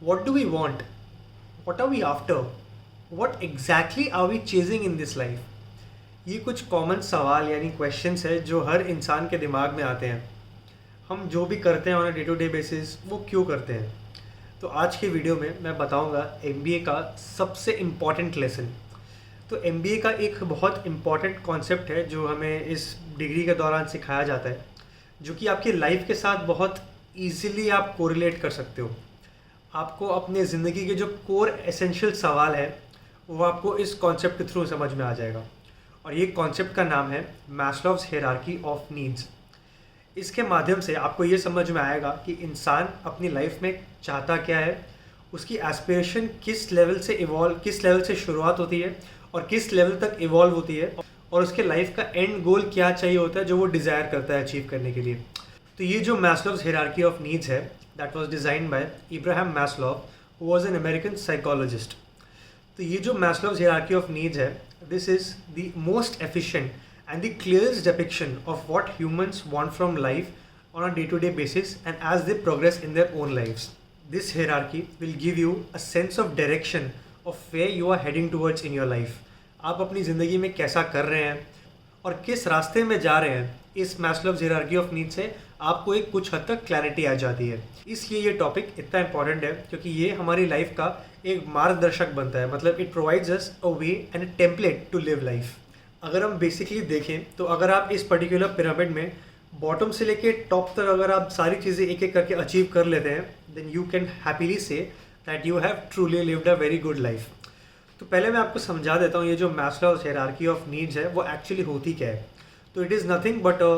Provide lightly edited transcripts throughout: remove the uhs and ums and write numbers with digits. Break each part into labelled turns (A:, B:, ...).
A: What do we want? What are we after? What exactly are we chasing in this life? ये कुछ common सवाल यानी questions है जो हर इंसान के दिमाग में आते हैं। हम जो भी करते हैं on a day to day basis वो क्यों करते हैं। तो आज के वीडियो में मैं बताऊंगा एमबीए का सबसे इम्पॉर्टेंट लेसन। तो एमबीए का एक बहुत इम्पॉर्टेंट कॉन्सेप्ट है जो हमें इस डिग्री के दौरान सिखाया जाता है, जो कि आपकी लाइफ के साथ बहुत ईजिली आप कोरिलेट कर सकते हो। आपको अपने ज़िंदगी के जो कोर एसेंशियल सवाल है वो आपको इस कॉन्सेप्ट के थ्रू समझ में आ जाएगा। और ये कॉन्सेप्ट का नाम है मैस्लोव्स हायरार्की ऑफ नीड्स। इसके माध्यम से आपको ये समझ में आएगा कि इंसान अपनी लाइफ में चाहता क्या है, उसकी एस्पिरेशन किस लेवल से शुरुआत होती है और किस लेवल तक इवॉल्व होती है, और उसके लाइफ का एंड गोल क्या चाहिए होता है जो वो डिज़ायर करता है अचीव करने के लिए। तो ये जो मैस्लोव्स हायरार्की ऑफ नीड्स है, that was designed by Ibrahim Maslow, who was an American psychologist. तो ये जो मैस्लोव्स हायरार्की ऑफ नीड्स है, this is the most efficient and the clearest depiction of what humans want from life on a day-to-day basis and as they progress in their own lives. This hierarchy will give you a sense of direction of where you are heading towards in your life. आप अपनी ज़िंदगी में कैसा कर रहे हैं और किस रास्ते में जा रहे हैं, इस मैस्लोव्स हायरार्की ऑफ नीड्स से आपको एक कुछ हद तक क्लैरिटी आ जाती है। इसलिए ये टॉपिक इतना इंपॉर्टेंट है क्योंकि ये हमारी लाइफ का एक मार्गदर्शक बनता है। मतलब it provides us a way and a template to live life. अगर हम बेसिकली देखें तो अगर आप इस पर्टिकुलर पिरामिड में बॉटम से लेके टॉप तक अगर आप सारी चीज़ें एक एक करके अचीव कर लेते हैं, then you can happily say that you have truly lived a very good life. तो पहले मैं आपको समझा देता हूँ ये जो मैस्लोव्स हायरार्की ऑफ नीड्स है वो एक्चुअली होती क्या है। तो it is nothing but a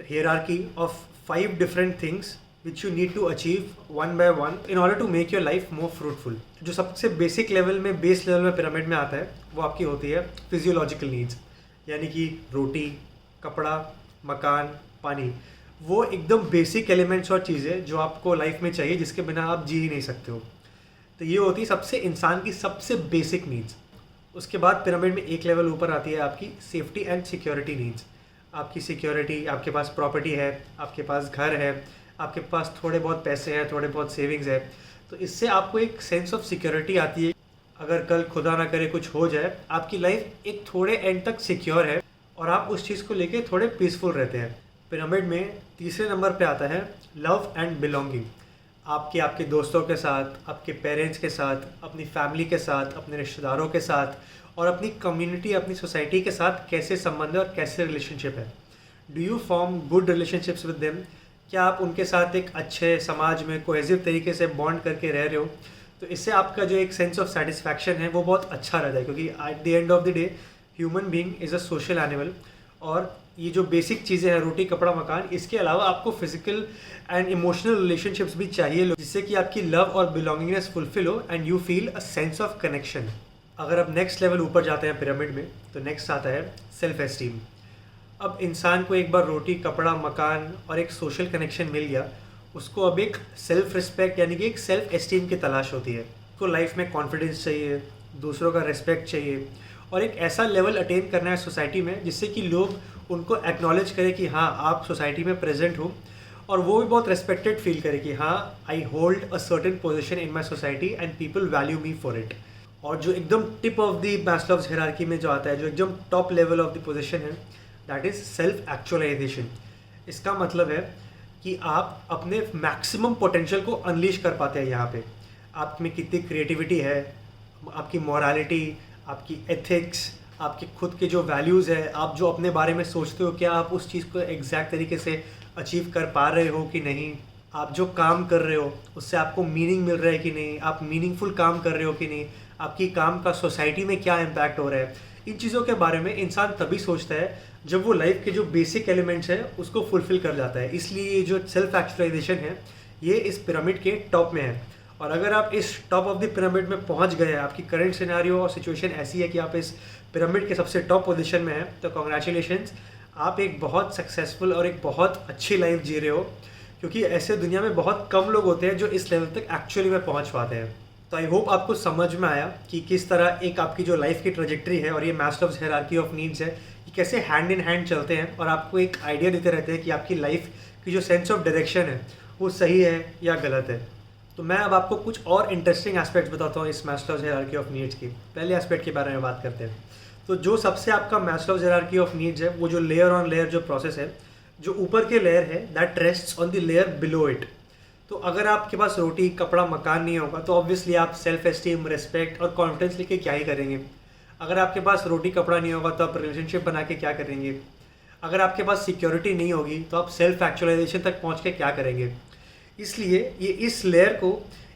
A: hierarchy of 5 different things which you need to achieve one by one in order to make your life more fruitful. जो सबसे बेसिक लेवल में base level में पिरामिड में आता है वो आपकी होती है फिजियोलॉजिकल नीड्स, यानी कि रोटी, कपड़ा, मकान, पानी। वो एकदम बेसिक एलिमेंट्स और चीज़ें जो आपको लाइफ में चाहिए, जिसके बिना आप जी ही नहीं सकते हो। तो ये होती है सबसे इंसान की सबसे बेसिक नीड्स। उसके बाद पिरामिड में एक लेवल ऊपर आती है आपकी सेफ्टी एंड सिक्योरिटी नीड्स। आपकी सिक्योरिटी, आपके पास प्रॉपर्टी है, आपके पास घर है, आपके पास थोड़े बहुत पैसे हैं, थोड़े बहुत सेविंग्स है। तो इससे आपको एक सेंस ऑफ सिक्योरिटी आती है। अगर कल खुदा ना करे कुछ हो जाए, आपकी लाइफ एक थोड़े एंड तक सिक्योर है और आप उस चीज़ को लेके थोड़े पीसफुल रहते हैं। पिरामिड में तीसरे नंबर पे आता है लव एंड बिलोंगिंग। आपके दोस्तों के साथ, आपके पेरेंट्स के साथ, अपनी फैमिली के साथ, अपने रिश्तेदारों के साथ और अपनी कम्युनिटी, अपनी सोसाइटी के साथ कैसे संबंध है और कैसे रिलेशनशिप है। Do you form good relationships with them? क्या आप उनके साथ एक अच्छे समाज में कोहेसिव तरीके से बॉन्ड करके रह रहे हो? तो इससे आपका जो एक सेंस ऑफ सेटिस्फैक्शन है वो बहुत अच्छा रहता है, क्योंकि at the end of the day human being is a social animal. और ये जो बेसिक चीज़ें हैं, रोटी, कपड़ा, मकान, इसके अलावा आपको फिजिकल एंड इमोशनल रिलेशनशिप्स भी चाहिए, जिससे कि आपकी लव और बिलोंगिंगनेस फुलफिल हो and you feel a sense of connection. अगर आप नेक्स्ट लेवल ऊपर जाते हैं पिरामिड में, तो नेक्स्ट आता है सेल्फ एस्टीम। अब इंसान को एक बार रोटी, कपड़ा, मकान और एक सोशल कनेक्शन मिल गया, उसको अब एक सेल्फ रिस्पेक्ट यानी कि एक सेल्फ एस्टीम की तलाश होती है। उसको लाइफ में कॉन्फिडेंस चाहिए, दूसरों का रिस्पेक्ट चाहिए और एक ऐसा लेवल अटेन करना है सोसाइटी में जिससे कि लोग उनको एक्नॉलेज करें कि हाँ, आप सोसाइटी में प्रेजेंट हो, और वो भी बहुत रेस्पेक्टेड फील करे कि हाँ, I hold a certain position in my society and people value me for it. और जो एकदम टिप ऑफ द मैस्लोव्स हायरार्की में जो आता है, जो एकदम top level of the position है, दैट इज़ सेल्फ एक्चुअलाइजेशन। इसका मतलब है कि आप अपने मैक्सिमम पोटेंशियल को अनलीश कर पाते हैं। यहाँ पे आप में कितनी क्रिएटिविटी है, आपकी मोरालिटी, आपकी एथिक्स, आपके खुद के जो वैल्यूज़ है, आप जो अपने बारे में सोचते हो, क्या आप उस चीज़ को एग्जैक्ट तरीके से अचीव कर पा रहे हो कि नहीं, आप जो काम कर रहे हो उससे आपको मीनिंग मिल रहा है कि नहीं, आप मीनिंगफुल काम कर रहे हो कि नहीं, आपकी काम का सोसाइटी में क्या इम्पैक्ट हो रहा है। इन चीज़ों के बारे में इंसान तभी सोचता है जब वो लाइफ के जो बेसिक एलिमेंट्स हैं उसको फुलफिल कर जाता है। इसलिए ये जो सेल्फ एक्चुअलाइजेशन है ये इस पिरामिड के टॉप में है। और अगर आप इस टॉप ऑफ द पिरामिड में पहुंच गए हैं, आपकी करंट सिनेरियो और सिचुएशन ऐसी है कि आप इस पिरामिड के सबसे टॉप पोजीशन में हैं, तो कॉन्ग्रेचुलेशंस, आप एक बहुत सक्सेसफुल और एक बहुत अच्छी लाइफ जी रहे हो, क्योंकि ऐसे दुनिया में बहुत कम लोग होते हैं जो इस लेवल तक एक्चुअली में पहुँच पाते हैं। तो आई होप आपको समझ में आया कि किस तरह एक आपकी जो लाइफ की ट्रेजेक्ट्री है और ये मैस्लोव्स हायरार्की ऑफ नीड्स है, ये कैसे हैंड इन हैंड चलते हैं और आपको एक आइडिया देते रहते हैं कि आपकी लाइफ की जो सेंस ऑफ डायरेक्शन है वो सही है या गलत है। तो मैं अब आपको कुछ और इंटरेस्टिंग एस्पेक्ट्स बताता हूँ इस मैस्लोज हायरार्की ऑफ नीड्स की। पहले एस्पेक्ट के बारे में बात करते हैं। तो जो सबसे आपका मैस्लोज हायरार्की ऑफ नीड्स है, वो जो लेयर ऑन लेयर जो प्रोसेस है, जो ऊपर के लेयर है that rests on the layer below it. तो अगर आपके पास रोटी कपड़ा मकान नहीं होगा तो ऑब्वियसली आप सेल्फ एस्टीम, रिस्पेक्ट और कॉन्फिडेंस लेके क्या ही करेंगे। अगर आपके पास रोटी कपड़ा नहीं होगा तो आप रिलेशनशिप बना के क्या करेंगे। अगर आपके पास सिक्योरिटी नहीं होगी तो आप सेल्फ एक्चुअलाइजेशन तक पहुंच के क्या करेंगे। इसलिए ये इस लेयर को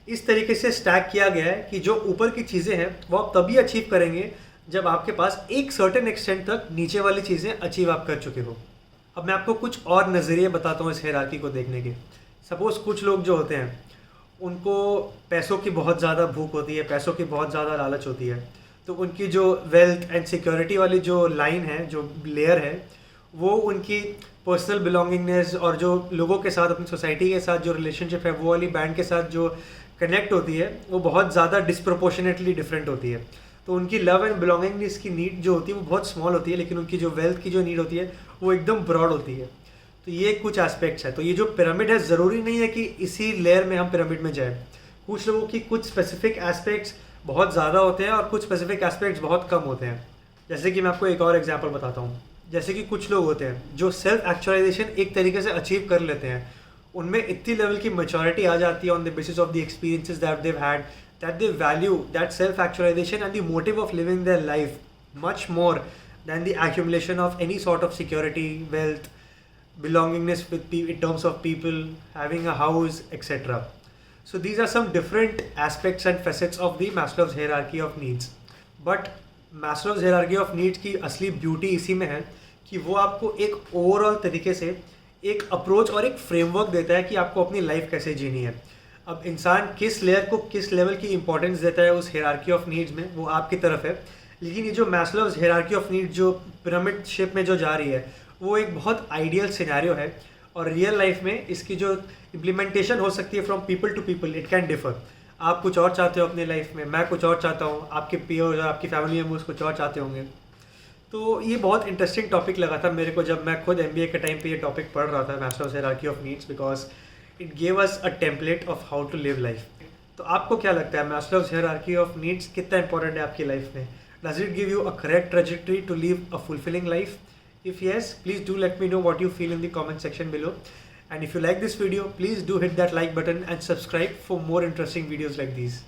A: इस तरीके से स्टैक किया गया है कि जो ऊपर की चीज़ें हैं वो आप तभी अचीव करेंगे जब आपके पास एक सर्टेन एक्सटेंट तक नीचे वाली चीज़ें अचीव आप कर चुके हो। अब मैं आपको कुछ और नज़रिए बताता हूँ इस हायरार्की को देखने के। सपोज़ कुछ लोग जो होते हैं उनको पैसों की बहुत ज़्यादा भूख होती है, पैसों की बहुत ज़्यादा लालच होती है। तो उनकी जो वेल्थ एंड सिक्योरिटी वाली जो लाइन है, जो लेयर है, वो उनकी पर्सनल बिलोंगिंगनेस और जो लोगों के साथ, अपनी सोसाइटी के साथ जो रिलेशनशिप है, वो वाली बैंड के साथ जो कनेक्ट होती है, वो बहुत ज़्यादा डिस्प्रोपोर्शनेटली डिफरेंट होती है। तो उनकी लव एंड बिलोंगिंगनेस की नीड जो होती है वो बहुत स्मॉल होती है, लेकिन उनकी जो वेल्थ की जो नीड होती है वो एकदम ब्रॉड होती है। तो ये कुछ एस्पेक्ट्स है। तो ये जो पिरामिड है, ज़रूरी नहीं है कि इसी लेयर में हम पिरामिड में जाए। कुछ लोगों की कुछ स्पेसिफिक एस्पेक्ट्स बहुत ज़्यादा होते हैं और कुछ स्पेसिफिक एस्पेक्ट्स बहुत कम होते हैं। जैसे कि मैं आपको एक और एग्जांपल बताता हूँ। जैसे कि कुछ लोग होते हैं जो सेल्फ एक्चुअलाइजेशन एक तरीके से अचीव कर लेते हैं, उनमें इतनी लेवल की मैच्योरिटी आ जाती है on the basis of the experiences that they had, that they value that self actualisation and the motive of living their life much more than the accumulation of any sort of security, wealth, belongingness in terms of people, having a house, etc. So these are some different aspects and facets of the Maslow's hierarchy of needs. But Maslow's hierarchy of needs की असली beauty इसी में है कि वो आपको एक overall तरीके से एक अप्रोच और एक फ्रेमवर्क देता है कि आपको अपनी लाइफ कैसे जीनी है। अब इंसान किस लेयर को किस लेवल की इंपॉर्टेंस देता है उस हायरार्की ऑफ नीड्स में, वो आपकी तरफ है। लेकिन ये जो मैस्लोव्स हायरार्की ऑफ नीड्स जो पिरामिड शेप में जो जा रही है, वो एक बहुत आइडियल सिनेरियो है और रियल लाइफ में इसकी जो इम्प्लीमेंटेशन हो सकती है from people to people, it can differ. आप कुछ और चाहते हो अपने लाइफ में, मैं कुछ और चाहता हूँ, आपके पीयर्स और आपकी फैमिली मेम्बर्स कुछ और चाहते होंगे। तो ये बहुत इंटरेस्टिंग टॉपिक लगा था मेरे को जब मैं खुद MBA के टाइम पे ये टॉपिक पढ़ रहा था, Maslow's hierarchy of needs, because it gave us a template of how to live life. तो आपको क्या लगता है मैस्लोव्स हायरार्की ऑफ नीड्स कितना इंपॉर्टेंट है आपकी लाइफ में? Does it give you a correct trajectory to live a fulfilling life? If yes, please do let me know what you feel in the comment section below. And if you like this video, please do hit that like button and subscribe for more interesting videos like these.